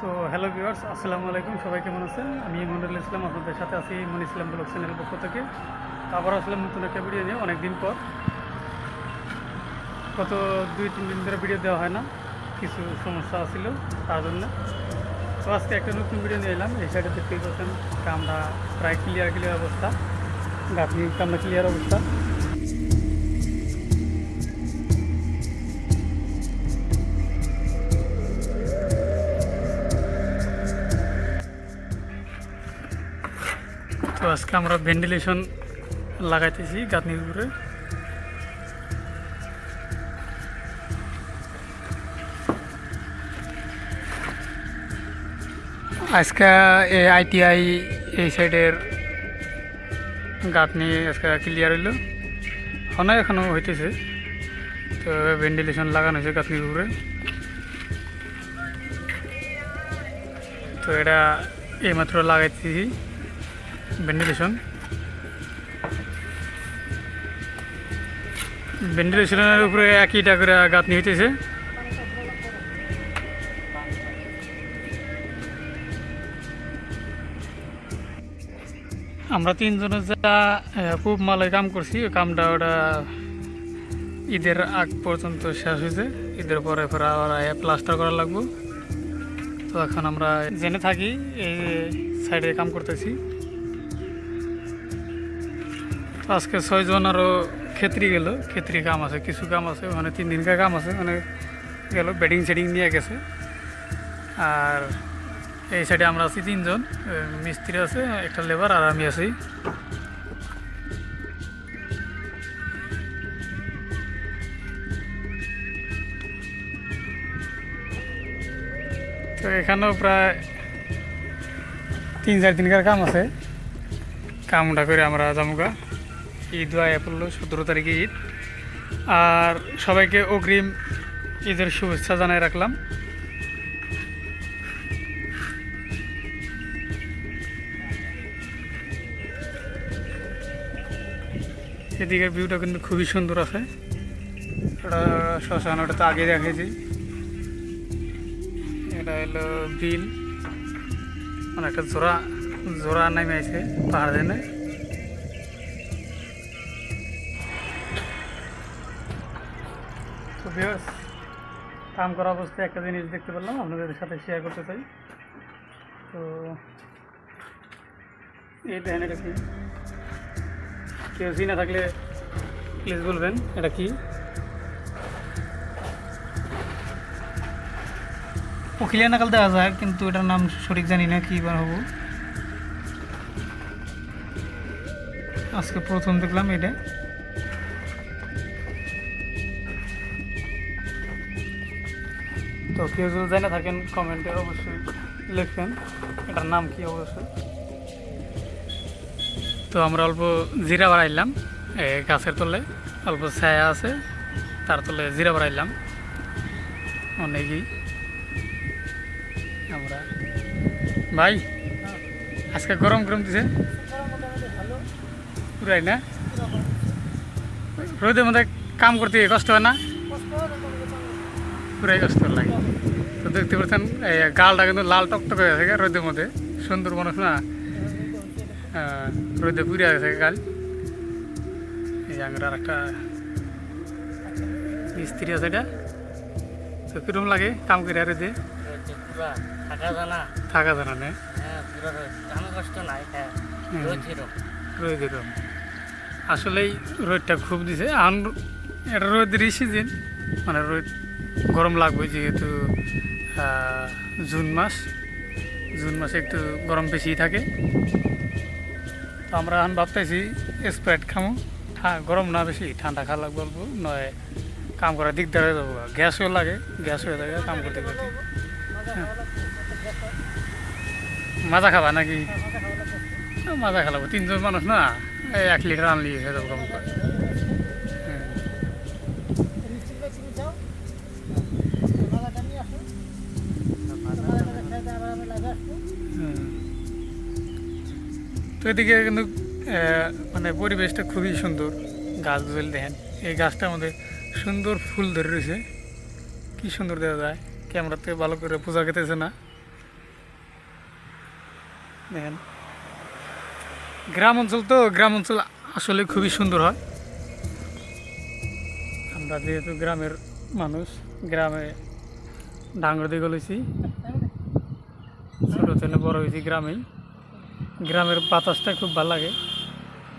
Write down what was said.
তো hello viewers, আসসালামু আলাইকুম। সবাই কেমন আছেন? আমি মনিরুল ইসলাম, আপনাদের সাথে আছি মনি ইসলাম ব্লগ চ্যানেলের পক্ষ থেকে। আবার আসলাম নতুন একটা ভিডিও নিয়ে অনেকদিন পর। গত 2-3 দিন ধরে ভিডিও দেওয়া হয় না, কিছু সমস্যা ছিল তার জন্য। তো আজকে একটা নতুন ভিডিও নিয়ে এলাম। এই সাইডে দেখতেই পাচ্ছেন কামরা প্রায় ক্লিয়ার অবস্থা, গাঁথনি কামরা ক্লিয়ার অবস্থা। তো আজকে আমরা ভেন্টিলেশন লাগাইতেছি গাঁথনির উপরে। আজকে আইটিআই এই সাইডের গাঁথনি আজকে ক্লিয়ার হইল, এখনও হইতেছে। তো ভেন্টিলেশন লাগানো হয়েছে গাঁথনির উপরে। তো এটা এইমাত্র লাগাইতেছি ভেন্টিলেশনের উপরে একইটা করে গাঁথনি হইতেছে। আমরা তিনজনে যা খুব মালয় কাম করছি, ওই কামটা ওটা ঈদের আগ পর্যন্ত শেষ হয়েছে। ঈদের পরে ফের আবার প্লাস্টার করা লাগবে। তো এখন আমরা জেনে থাকি এই সাইডে কাম করতেছি। তো আজকে 6 জন আরও ক্ষেত্রি গেল, ক্ষেত্রি কাম আছে, কিছু কাম আছে ওখানে 3 দিনকার কাম আছে, মানে গেল বেডিং সেডিং নিয়ে গেছে। আর এই সাইডে আমরা আছি 3 জন, মিস্ত্রি আছে, একটা লেবার আর আমি আছি। তো এখানেও প্রায় 3-4 দিনকার কাম আছে। কামটা করে আমরা জামুকা। ঈদ আয়া পড়লো, 17 তারিখে ঈদ। আর সবাইকে অগ্রিম ঈদের শুভেচ্ছা জানাই রাখলাম। এদিকের ভিউটা কিন্তু খুবই সুন্দর আছে। এটা শ্মশান, ওটা তো আগে দেখেছি। এটা হলো বিল, মানে একটা জোড়া নেমে আছে পাহাড় দেনে। তো ভিউয়ার্স, কাম করা অবস্থায় একটা জিনিস দেখতে পেলাম, আপনাদের সাথে শেয়ার করতে চাই। তো এই দেখেন, এটা কি? কেউ চিনা থাকলে প্লিজ বলবেন এটা কি। পখিলিয়া নাকাল দেওয়া যায়, কিন্তু এটার নাম সঠিক জানি না কি বার হবো। আজকে প্রথম দেখলাম এটা। তো কেউ যদি জানা থাকেন কমেন্টে অবশ্যই লিখবেন এটার নাম কি অবশ্যই। তো আমরা অল্প জিরা বাড়াইলাম গাছের তলে, অল্প ছায়া আছে, তার তলে জিরা বাড়াইলাম অনেকই। আমরা ভাই আজকে গরম দিছে পুরাই না? রোদের মধ্যে কাম করতে কষ্ট হয় না? পুরাই কষ্ট লাগে। তো দেখতে পাচ্ছেন গালটা কিন্তু লাল টকটক হয়ে আছে রোদের মধ্যে, সুন্দর মানুষ না, রোদে পুড়ে আছে গাল। এই আঙ্গের আর একটা মিস্ত্রি আছে এটা। তো কিরম লাগে কাম করে রোদে? থাকা জানা নেই, রোদ আসলেই রোদটা খুব দিছে। এটা রোদেরই সিজন, মানে রোদ গরম লাগবে, যেহেতু জুন মাসে একটু গরম বেশি থাকে। তো আমরা এখন ভাবতেছি স্প্রাইট খামো, গরম না বেশি, ঠান্ডা খাওয়া লাগবে অল্প, নয় কাম করার দিকদার হয়ে যাবো, গ্যাসও লাগে, গ্যাস হয়ে যাবে কাম করতে করতে। মাজা খাবা নাকি? মাজা খালাবো, 3 জন মানুষ না, 1 লিটার আনলি হয়ে যাবো কাম করে। তো এদিকে কিন্তু মানে পরিবেশটা খুবই সুন্দর। গাছ দেখেন, এই গাছটার মধ্যে সুন্দর ফুল ধরে রয়েছে, কি সুন্দর দেখা যায়। ক্যামেরাতে ভালো করে বোঝা গেতেছে না, দেখেন গ্রাম অঞ্চল তো, গ্রাম অঞ্চল আসলে খুবই সুন্দর হয়। আমরা যেহেতু গ্রামের মানুষ, গ্রামে ডাঙ্গর দিয়ে গলেছি, ছোটো থেকে বড় হয়েছি গ্রামেই। গ্রামের বাতাসটা খুব ভালো লাগে।